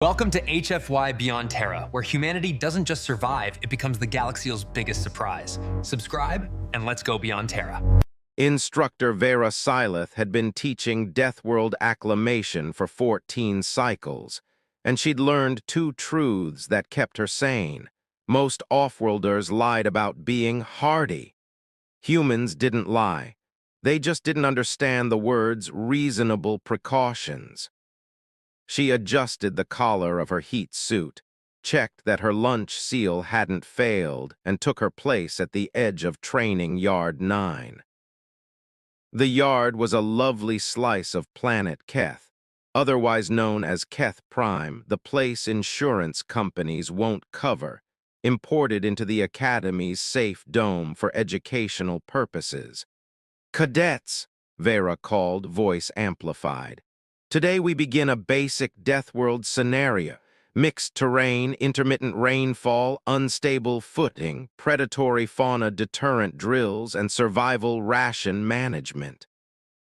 Welcome to HFY Beyond Terra, where humanity doesn't just survive, it becomes the galaxy's biggest surprise. Subscribe, and let's go beyond Terra. Instructor Vera Sileth had been teaching Deathworld acclamation for 14 cycles, and she'd learned two truths that kept her sane. Most off-worlders lied about being hardy. Humans didn't lie. They just didn't understand the words reasonable precautions. She adjusted the collar of her heat suit, checked that her lunch seal hadn't failed, and took her place at the edge of Training Yard 9. The yard was a lovely slice of planet Keth, otherwise known as Keth Prime, the place insurance companies won't cover, imported into the Academy's safe dome for educational purposes. Cadets, Vera called, voice amplified. Today we begin a basic Deathworld scenario. Mixed terrain, intermittent rainfall, unstable footing, predatory fauna deterrent drills, and survival ration management.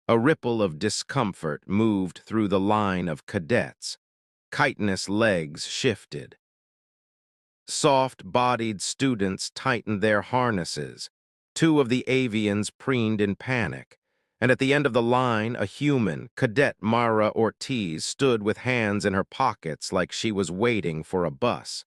A ripple of discomfort moved through the line of cadets. Chitinous legs shifted. Soft-bodied students tightened their harnesses. Two of the avians preened in panic. And at the end of the line, a human, Cadet Mara Ortiz, stood with hands in her pockets like she was waiting for a bus.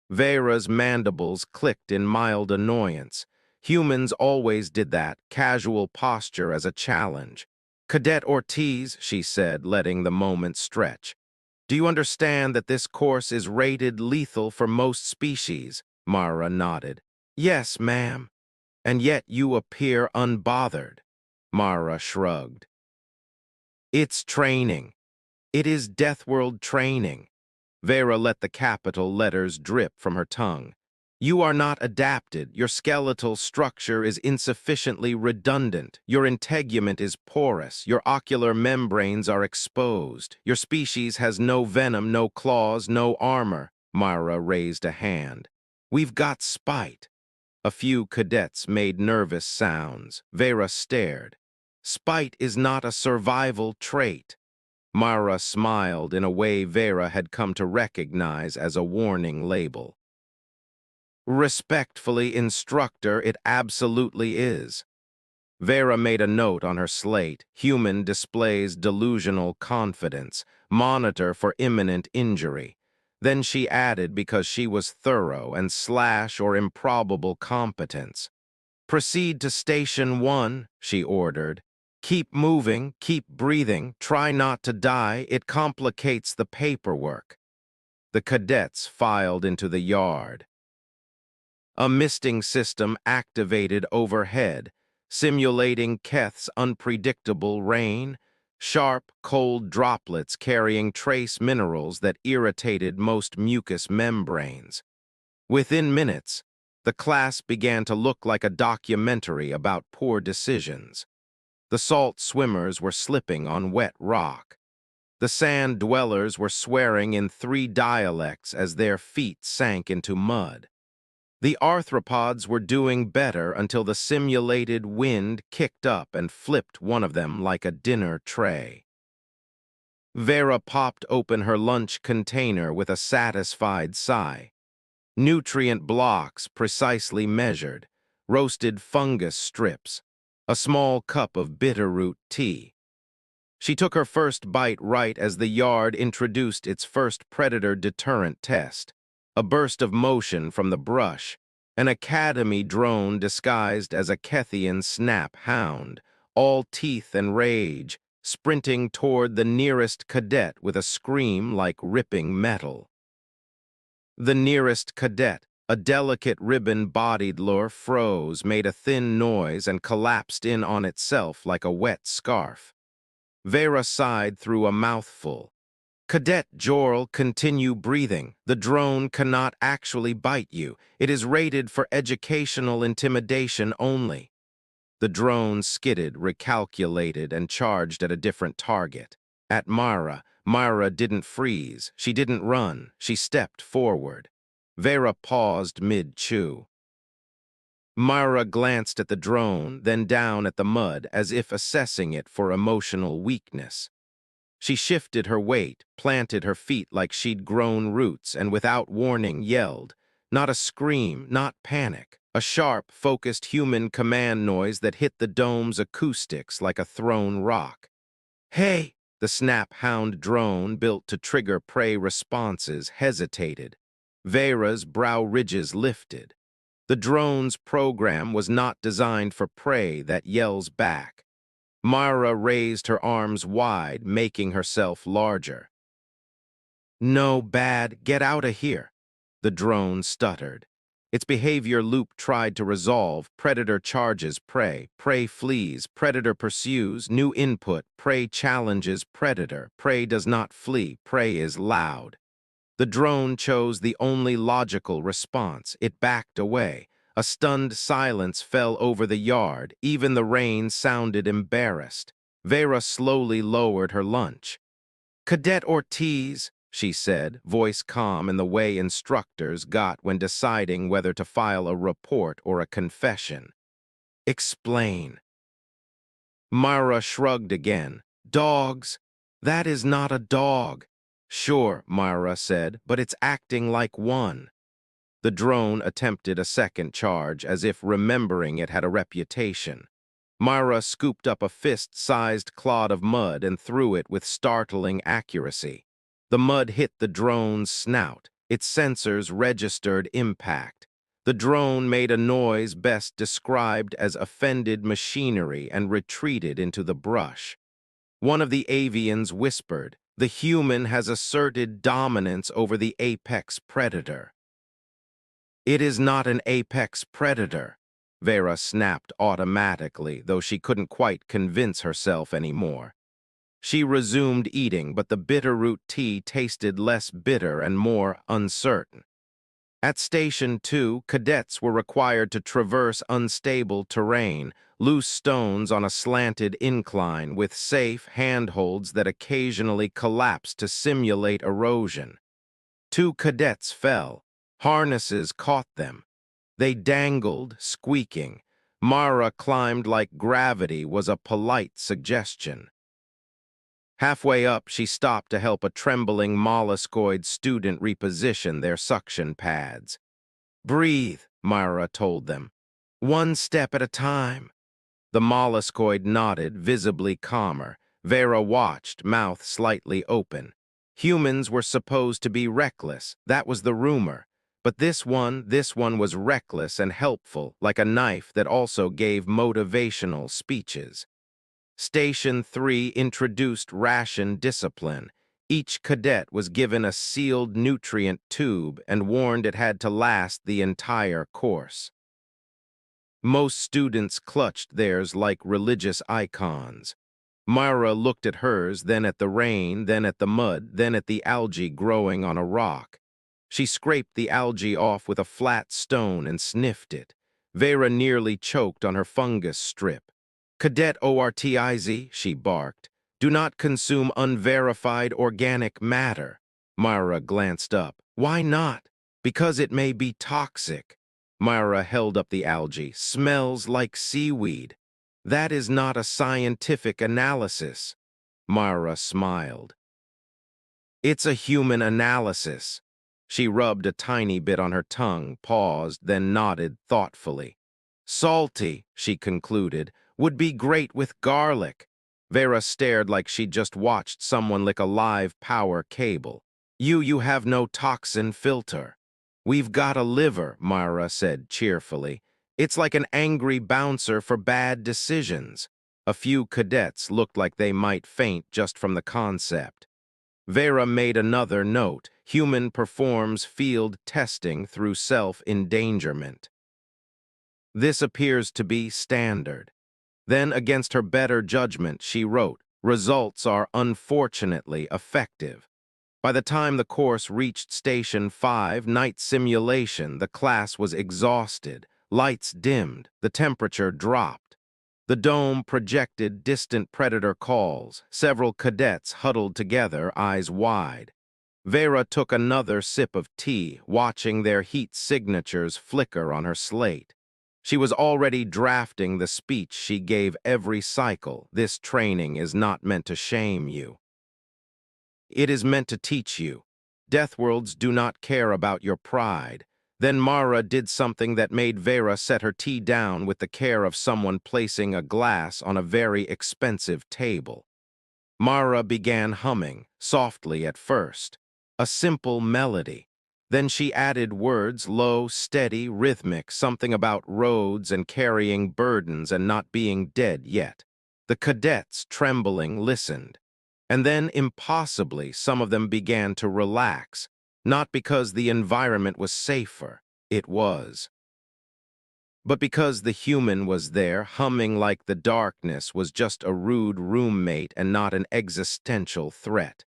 Vera's mandibles clicked in mild annoyance. Humans always did that, casual posture as a challenge. Cadet Ortiz, she said, letting the moment stretch. Do you understand that this course is rated lethal for most species? Mara nodded. Yes, ma'am. And yet you appear unbothered. Mara shrugged. It's training. It is Deathworld training. Vera let the capital letters drip from her tongue. You are not adapted. Your skeletal structure is insufficiently redundant. Your integument is porous. Your ocular membranes are exposed. Your species has no venom, no claws, no armor. Mara raised a hand. We've got spite. A few cadets made nervous sounds. Vera stared. Spite is not a survival trait. Mara smiled in a way Vera had come to recognize as a warning label. Respectfully, instructor, it absolutely is. Vera made a note on her slate. Human displays delusional confidence. Monitor for imminent injury. Then she added because she was thorough and / or improbable competence. Proceed to Station 1, she ordered. Keep moving, keep breathing, try not to die, it complicates the paperwork. The cadets filed into the yard. A misting system activated overhead, simulating Keth's unpredictable rain, sharp, cold droplets carrying trace minerals that irritated most mucous membranes. Within minutes, the class began to look like a documentary about poor decisions. The salt swimmers were slipping on wet rock. The sand dwellers were swearing in 3 dialects as their feet sank into mud. The arthropods were doing better until the simulated wind kicked up and flipped one of them like a dinner tray. Vera popped open her lunch container with a satisfied sigh. Nutrient blocks precisely measured, roasted fungus strips, a small cup of bitterroot tea. She took her first bite right as the yard introduced its first predator deterrent test. A burst of motion from the brush, an Academy drone disguised as a Kethian snap hound, all teeth and rage, sprinting toward the nearest cadet with a scream like ripping metal. The nearest cadet, a delicate ribbon-bodied lure, froze, made a thin noise, and collapsed in on itself like a wet scarf. Vera sighed through a mouthful. Cadet Jorl, continue breathing. The drone cannot actually bite you. It is rated for educational intimidation only. The drone skidded, recalculated, and charged at a different target. At Mara. Mara didn't freeze. She didn't run. She stepped forward. Vera paused mid-chew. Mara glanced at the drone, then down at the mud, as if assessing it for emotional weakness. She shifted her weight, planted her feet like she'd grown roots, and without warning yelled. Not a scream, not panic. A sharp, focused human command noise that hit the dome's acoustics like a thrown rock. Hey! The snap hound drone built to trigger prey responses hesitated. Vera's brow ridges lifted. The drone's program was not designed for prey that yells back. Mara raised her arms wide, making herself larger. No, bad, get out of here. The drone stuttered. Its behavior loop tried to resolve. Predator charges prey. Prey flees. Predator pursues. New input. Prey challenges predator. Prey does not flee. Prey is loud. The drone chose the only logical response. It backed away. A stunned silence fell over the yard. Even the rain sounded embarrassed. Vera slowly lowered her lunch. Cadet Ortiz, she said, voice calm in the way instructors got when deciding whether to file a report or a confession. Explain. Mara shrugged again. Dogs? That is not a dog. Sure, Mara said, but it's acting like one. The drone attempted a second charge as if remembering it had a reputation. Mara scooped up a fist-sized clod of mud and threw it with startling accuracy. The mud hit the drone's snout. Its sensors registered impact. The drone made a noise best described as offended machinery and retreated into the brush. One of the avians whispered, "The human has asserted dominance over the apex predator." It is not an apex predator, Vera snapped automatically, though she couldn't quite convince herself anymore. She resumed eating, but the bitterroot tea tasted less bitter and more uncertain. At Station 2, cadets were required to traverse unstable terrain, loose stones on a slanted incline with safe handholds that occasionally collapsed to simulate erosion. 2 cadets fell. Harnesses caught them. They dangled, squeaking. Mara climbed like gravity was a polite suggestion. Halfway up, she stopped to help a trembling molluscoid student reposition their suction pads. Breathe, Mara told them. 1 step at a time. The molluscoid nodded, visibly calmer. Vera watched, mouth slightly open. Humans were supposed to be reckless, that was the rumor. But this one was reckless and helpful, like a knife that also gave motivational speeches. Station 3 introduced ration discipline. Each cadet was given a sealed nutrient tube and warned it had to last the entire course. Most students clutched theirs like religious icons. Myra looked at hers, then at the rain, then at the mud, then at the algae growing on a rock. She scraped the algae off with a flat stone and sniffed it. Vera nearly choked on her fungus strip. Cadet Ortiz, she barked. Do not consume unverified organic matter. Myra glanced up. Why not? Because it may be toxic. Myra held up the algae. Smells like seaweed. That is not a scientific analysis. Myra smiled. It's a human analysis. She rubbed a tiny bit on her tongue, paused, then nodded thoughtfully. Salty, she concluded, would be great with garlic. Vera stared like she'd just watched someone lick a live power cable. You have no toxin filter. We've got a liver, Myra said cheerfully. It's like an angry bouncer for bad decisions. A few cadets looked like they might faint just from the concept. Vera made another note. Human performs field testing through self-endangerment. This appears to be standard. Then, against her better judgment, she wrote, results are unfortunately effective. By the time the course reached Station 5, night simulation, the class was exhausted. Lights dimmed, the temperature dropped. The dome projected distant predator calls. Several cadets huddled together, eyes wide. Vera took another sip of tea, watching their heat signatures flicker on her slate. She was already drafting the speech she gave every cycle. This training is not meant to shame you. It is meant to teach you. Deathworlds do not care about your pride. Then Mara did something that made Vera set her tea down with the care of someone placing a glass on a very expensive table. Mara began humming, softly at first, a simple melody. Then she added words, low, steady, rhythmic, something about roads and carrying burdens and not being dead yet. The cadets, trembling, listened. And then, impossibly, some of them began to relax, not because the environment was safer, it was, but because the human was there, humming like the darkness was just a rude roommate and not an existential threat.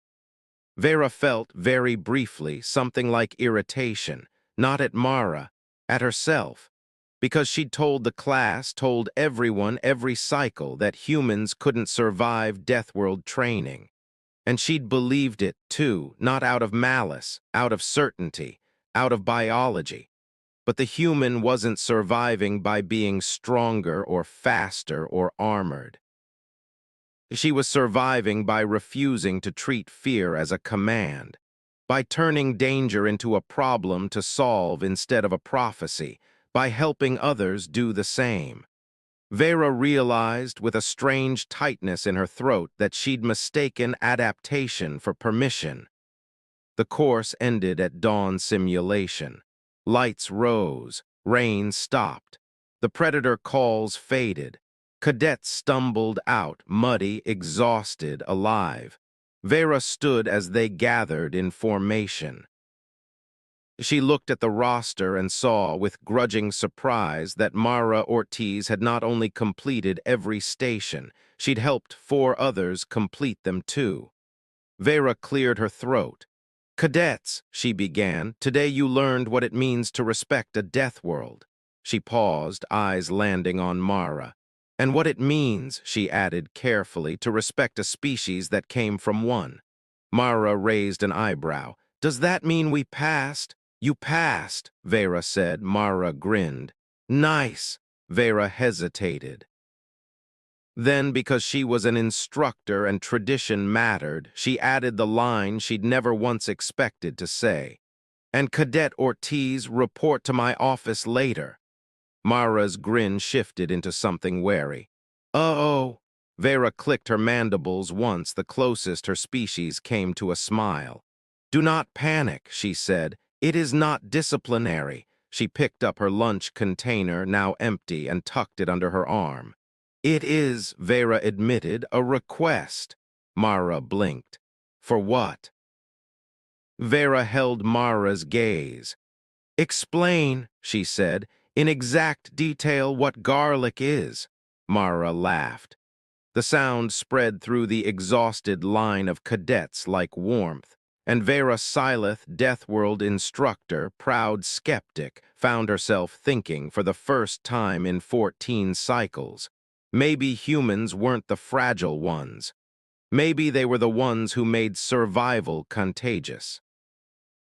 Vera felt, very briefly, something like irritation, not at Mara, at herself, because she'd told the class, told everyone every cycle that humans couldn't survive Deathworld training. And she'd believed it, too, not out of malice, out of certainty, out of biology. But the human wasn't surviving by being stronger or faster or armored. She was surviving by refusing to treat fear as a command, by turning danger into a problem to solve instead of a prophecy, by helping others do the same. Vera realized with a strange tightness in her throat that she'd mistaken adaptation for permission. The course ended at dawn simulation. Lights rose, rain stopped. The predator calls faded. Cadets stumbled out, muddy, exhausted, alive. Vera stood as they gathered in formation. She looked at the roster and saw, with grudging surprise, that Mara Ortiz had not only completed every station, she'd helped 4 others complete them too. Vera cleared her throat. "Cadets," she began, "today you learned what it means to respect a death world." She paused, eyes landing on Mara. "And what it means," she added carefully, "to respect a species that came from one." Mara raised an eyebrow. "Does that mean we passed?" "You passed," Vera said. Mara grinned. "Nice." Vera hesitated. Then, because she was an instructor and tradition mattered, she added the line she'd never once expected to say. "And Cadet Ortiz, report to my office later." Mara's grin shifted into something wary. "Uh-oh." Vera clicked her mandibles once, the closest her species came to a smile. "Do not panic," she said. "It is not disciplinary." She picked up her lunch container, now empty, and tucked it under her arm. "It is," Vera admitted, "a request." Mara blinked. "For what?" Vera held Mara's gaze. "Explain," she said, "in exact detail what garlic is." Mara laughed. The sound spread through the exhausted line of cadets like warmth, and Vera Sileth, Deathworld instructor, proud skeptic, found herself thinking for the first time in 14 cycles. Maybe humans weren't the fragile ones. Maybe they were the ones who made survival contagious.